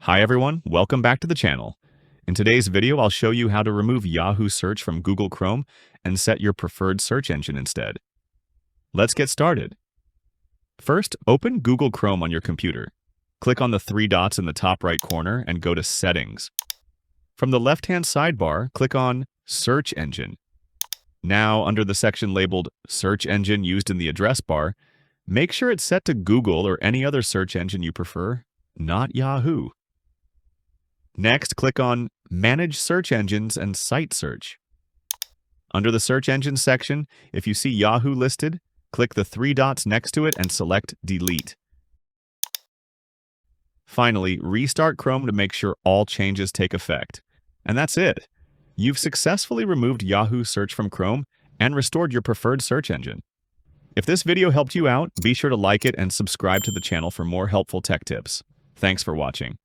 Hi everyone, welcome back to the channel. In today's video, I'll show you how to remove Yahoo search from Google Chrome and set your preferred search engine instead. Let's get started. First, open Google Chrome on your computer. Click on the three dots in the top right corner and go to Settings. From the left-hand sidebar, click on Search Engine. Now, under the section labeled Search Engine used in the address bar, make sure it's set to Google or any other search engine you prefer, not Yahoo. Next, click on Manage Search Engines and Site Search. Under the Search Engines section, if you see Yahoo listed, click the three dots next to it and select Delete. Finally, restart Chrome to make sure all changes take effect. And that's it. You've successfully removed Yahoo search from Chrome and restored your preferred search engine. If this video helped you out, be sure to like it and subscribe to the channel for more helpful tech tips. Thanks for watching.